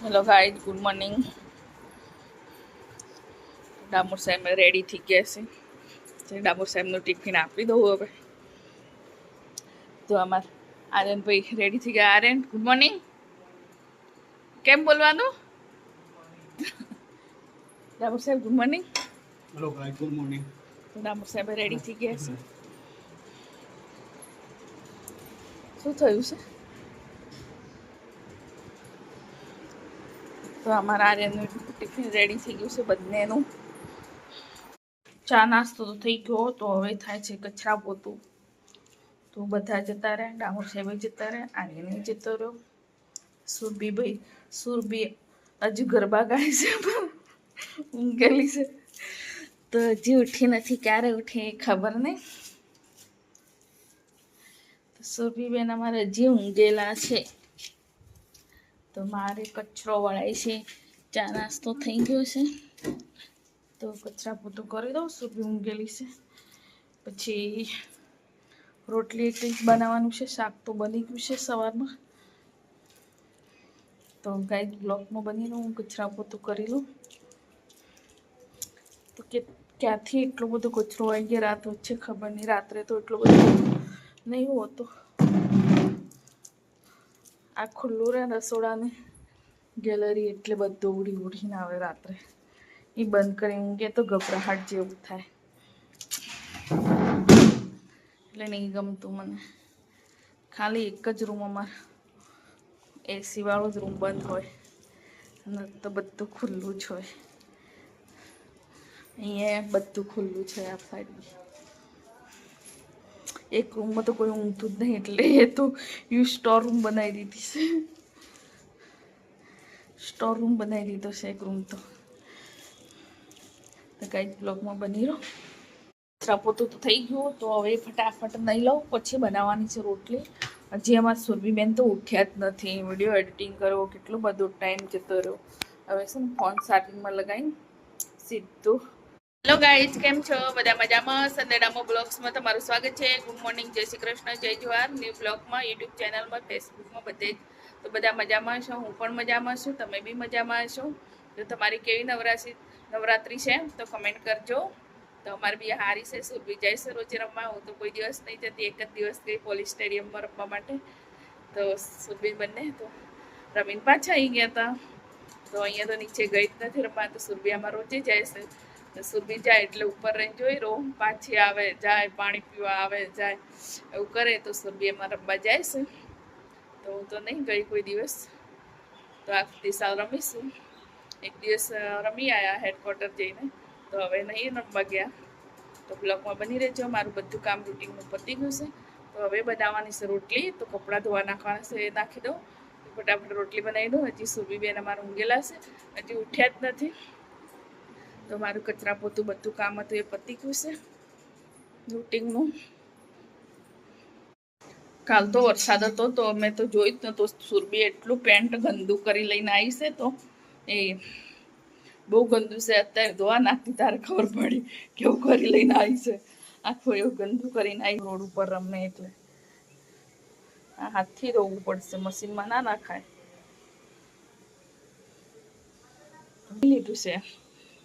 Hello guys, good morning. Damor સાહેબ ready થઈ ગયા છે. ડામોર સાહેબનું ટિફિન આપી દઉં હવે. તો અમાર આર્યનભાઈ રેડી થઈ ગયા. Aryan, good morning. કેમ બોલવાનું? ડામોર સાહેબ good morning. Hello guys, good morning. તો ડામોર સાહેબ રેડી થઈ ગયા છે. શું થયું છે? તો અમારા આર્યનનું ટિફિન રેડી થઈ ગયું છે બંનેનું. ચા નાસ્તો તો થઈ ગયો. તો હવે થાય છે કચરા પોતું. તો બધા જતા રહ્યા. ડામોર સાહેબ જતા રહ્યા, આર્યન જતો રહ્યો. સુરભી હજુ ગરબા ગાય છે પણ ઊંઘેલી છે. તો હજી ઉઠી નથી. ક્યારે ઉઠી એ ખબર નહીં. તો સુરભીબેન અમારે હજી ઊંઘેલા છે. તો મારે કચરો વળાય છે. ચા નાસ્તો થઈ ગયો છે. તો કચરા પોતું કરી દઉં. સુરભી ઊંઘેલી છે. પછી રોટલી કંઈક બનાવવાનું છે. શાક તો બની ગયું છે સવારમાં. તો ગાઈડ બ્લોકમાં બની લઉં. હું કચરા પોતું કરી લઉં. તો કે ક્યાંથી એટલો બધો કચરો આવી ગયા રાત વચ્ચે ખબર નહીં. રાત્રે તો એટલો બધો નહીં હોતો. આ ખુલ્લું રહે રસોડાને ગેલેરી એટલે બધું ઉડીને આવે રાત્રે. એ બંધ કરી ઊંઘે તો ગભરાહટ જેવું થાય એટલે નહીં ગમતું મને. ખાલી એક જ રૂમ અમારે એસી વાળો જ રૂમ બંધ હોય અને તો બધું ખુલ્લું જ હોય. અહીંયા બધું ખુલ્લું છે. આ સાઈડ એક રૂમમાં તો કોઈ ઊંઘતું જ નહીં એટલે એ તો સ્ટોર રૂમ બનાવી દીધી છે. સ્ટોર રૂમ બનાવી દીધો છે એક રૂમ. તો કાંઈ બ્લોગમાં બની રહો. પોતું તો થઈ ગયું. તો હવે ફટાફટ નહીં લઉં. પછી બનાવવાની છે રોટલી. હજી અમારા સુરભીબેન તો ઉઠ્યા જ નથી. વિડીયો એડિટિંગ કરો કેટલો બધો ટાઈમ જતો રહ્યો. હવે છે ને ફોન ચાર્જિંગમાં લગાવીને સીધું. હેલો ગાઈઝ, કેમ છો? બધા મજામાં? સંદેડામો બ્લોગ્સમાં તમારું સ્વાગત છે. ગુડ મોર્નિંગ, જય શ્રી કૃષ્ણ, જય જવાહર. ન્યૂ બ્લોગમાં, યુટ્યુબ ચેનલમાં, ફેસબુકમાં બધે તો બધા મજામાં છો. હું પણ મજામાં છું. તમે બી મજામાં છો. જો તમારી કેવી નવરાત્રી છે તો કમેન્ટ કરજો. તો અમારે બી હારી છે. સુરભી જાય છે રોજે રમવા. હું તો કોઈ દિવસ નહીં જતી. એક જ દિવસ ગઈ પોલીસ સ્ટેડિયમમાં રમવા માટે. તો સુરભી બંને તો રમીને પાછા આવી ગયા હતા. તો અહીંયા તો નીચે ગઈ જ નથી રમવા. તો સુરભી આમાં રોજે જાય છે. તો સુરભી જાય એટલે ઉપર રહીને જોઈ રહો. પાછી આવે જાય, પાણી પીવા આવે જાય, એવું કરે. તો સુરભી એમાં રમવા જાય છે. તો હું તો નહીં ગઈ કોઈ દિવસ. તો આ સાલ રમીશું. એક દિવસ રમી આવ્યા હેડક્વાર્ટર જઈને. તો હવે નહીં રમવા ગયા. તો બ્લોગમાં બની રહેજો. મારું બધું કામ રૂટીનનું પતી ગયું છે. તો હવે બનાવવાની છે રોટલી. તો કપડાં ધોવા નાખવાના છે એ નાખી દઉં. ફટાફટ રોટલી બનાવી દઉં. હજી સુરભીબેન અમારે ઊંઘેલા છે, હજી ઉઠ્યા જ નથી. તો મારું કચરા પોતું બધું કામ હતું એ પતી ગયું છે રૂટીનનું. કાલ તો વરસાદ હતો તો અમે તો જોઈ જ નતો. સુરભી એટલું પેન્ટ ગંદુ કરી લઈને આવી છે. તો એ બહુ ગંદુ છે. અત્યારે ધોવા નાખતી તારે ખબર પડી કેવું કરી લઈને આવી છે. આખું એવું ગંદુ કરીને આવી. રોડ ઉપર રમે એટલે આ હાથથી ધોવું પડશે, મશીનમાં ના નાખાય. લીધું છે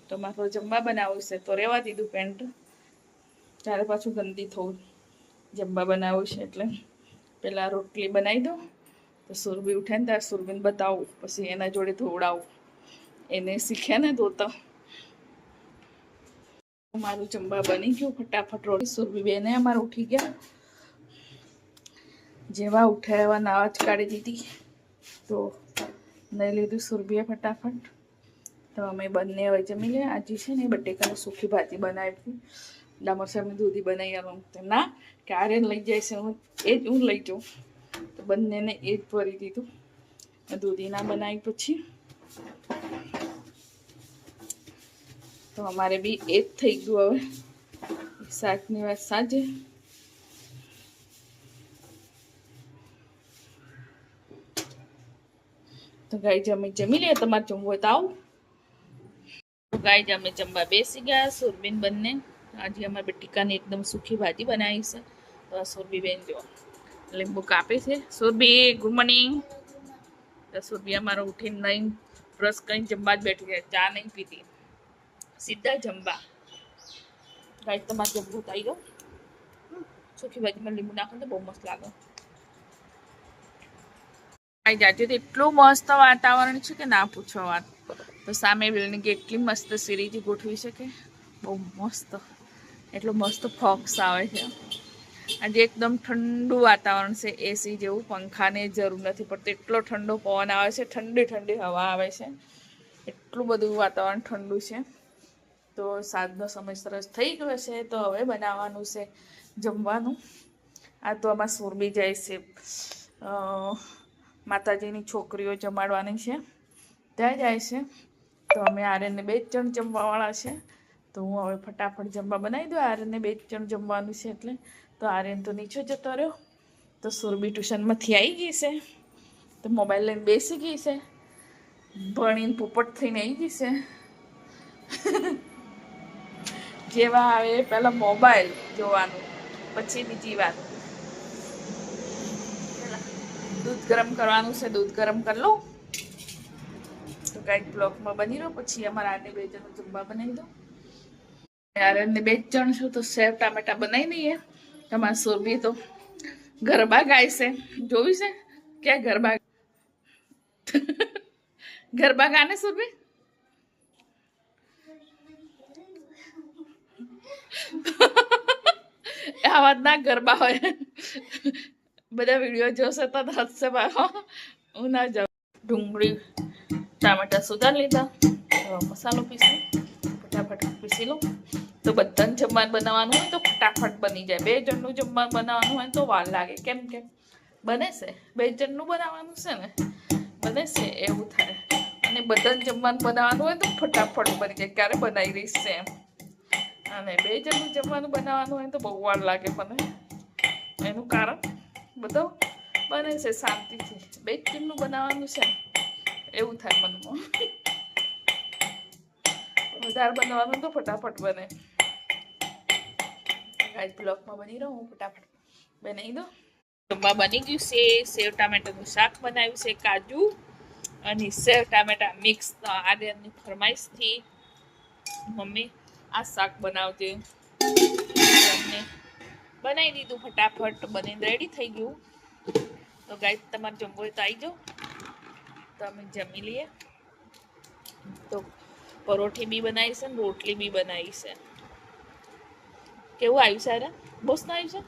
તો મારે જમવા બનાવવું છે. તો રહેવા દીધું પેન્ટ. ત્યારે પાછું ગંદી થવું. જમવા બનાવવું છે એટલે પહેલાં રોટલી બનાવી દઉં. તો સુરભી ઉઠે ને ત્યારે સુરભીને બતાવું. પછી એના જોડે ધોવડાવું. એને શીખ્યા ને ધોતા. મારું જમવા બની ગયું. ફટાફટ રોટી. સુરભી બેને અમારે ઉઠી ગયા. જેવા ઉઠ્યા એવા નાવા જ કાઢી દીધી. તો નહીં લીધું સુરભીએ ફટાફટ. તો અમે બંને હવે જમી લે. આજે છે ને બટેકાની સૂકી ભાજી બનાવી હતી. ડામોર સાહેબની દૂધી બનાવી આવું. ના ક્યારે લઈ જાય છે, હું લઈ જાઉં. તો બંનેને એ જ ભરી દીધું. દૂધી ના બનાવી પછી તો અમારે બી એ જ થઈ ગયું. હવે શાકની વાત સાંજે. તો ગાય જમી લે. તમારે જમવું હોય તો આવું. ગાય અમે જમવા બેસી ગયા. સુરબીન બંને આજે અમારે બટેકાની એકદમ સૂકી ભાજી બનાવી છે. તો આ સુરભી બેન જો લીંબુ કાપે છે. Surabhi good morning. તો સુરભી અમારો ઉઠીને નહીં બ્રશ કરીને જમવા જ બેઠી જાય, ચા નહીં પીતી, સીધા જમવા. ગાઈસ તમારે જમવું તો આવી ગયો. સુખી ભાજીમાં લીંબુ નાખો તો બહુ મસ્ત લાગે. આવી જાજો તો એટલું મસ્ત વાતાવરણ છે કે ના પૂછો વાત. તો સામે બિલ્ડિંગ એટલી મસ્ત સિરીજ ગોઠવી છે કે બહુ મસ્ત, એટલો મસ્ત ફોક્સ આવે છે. આજે એકદમ ઠંડુ વાતાવરણ છે, એસી જેવું, પંખાની જરૂર નથી પડતી, એટલો ઠંડો પવન આવે છે, ઠંડી ઠંડી હવા આવે છે, એટલું બધું વાતાવરણ ઠંડુ છે. તો સાંજનો સમય સરસ થઈ ગયો છે, તો હવે બનાવવાનું છે જમવાનું. આ તો આમાં સુરભી જાય છે, માતાજીની છોકરીઓ જમાડવાની છે, ત્યાં જાય છે. તો અમે આર્યનને 2 જણ જમવાવાળા છે, તો હું હવે ફટાફટ જમવા બનાવી દઉં. આર્યનને 2 જણ જમવાનું છે એટલે. તો આર્યન તો નીચે જતો રહ્યો. તો સુરભી ટ્યુશનમાંથી આવી ગઈ છે, તો મોબાઈલ લઈને બેસી ગઈ છે, ભણીને પોપટ થઈને આવી ગઈ છે. જેવા આવે પહેલાં મોબાઈલ જોવાનું, પછી બીજી વાત. દૂધ ગરમ કરવાનું છે, દૂધ ગરમ કરી લઉં. તો કાંઈક બ્લોકમાં બની રહો, પછી અમારા આને 2 જણનું જમવા બનાવી દો. આર્યનને 2 જણ છું તો સેવ ટામેટા બનાવી દઈએ. તમારા સુરભી તો ગરબા ગાય છે, જોયું છે ક્યાં ગરબા ગરબા ગાને સુરભી. આવા ના ગરબા હોય, બધા વિડીયો જોશે તો હસશે બાબા. હું ના જાઉં. ડુંગળી ટામેટા સુધારી લીધા, મસાલો પીસી ફટાફટ પીસી લઉં. તો બધાને જમવાનું બનાવવાનું હોય તો ફટાફટ બની જાય. 2 જણનું જમવાનું બનાવવાનું હોય તો વાર લાગે, કેમ કે બને છે 2 જણનું બનાવવાનું છે ને, બને છે એવું થાય. અને બધાને જમવાનું બનાવવાનું હોય તો ફટાફટ બની જાય, ક્યારે બનાવી રહીશ છે એમ. અને 2 જણનું જમવાનું બનાવવાનું હોય તો બહુ વાર લાગે મને. એનું કારણ બધો બને છે શાંતિથી. 2 જણનું બનાવવાનું છે એવું થાય મનમાં. વધારે બનાવવાનું તો ફટાફટ બને. ગાઈસ બ્લોકમાં બની રહો, હું ફટાફટ બનાવી દઉં. જમવા બની ગયું છે, સેવ ટામેટાનું શાક બનાવ્યું છે, કાજુ અને સેવ ટામેટા મિક્સ. આર્યનની ફરમાઈશથી મમ્મી આ શાક બનાવજે, અમને બનાવી દીધું ફટાફટ, બનીને રેડી થઈ ગયું. તો ગાઈસ તમારે જમવું હોય તો આવી જાઓ, તો અમે જમી લઈએ. તો પરોઠી બી બનાવી છે ને રોટલી બી બનાવી છે. કેવું આવ્યું છે આર્યન? મસ્ત આવ્યું છે.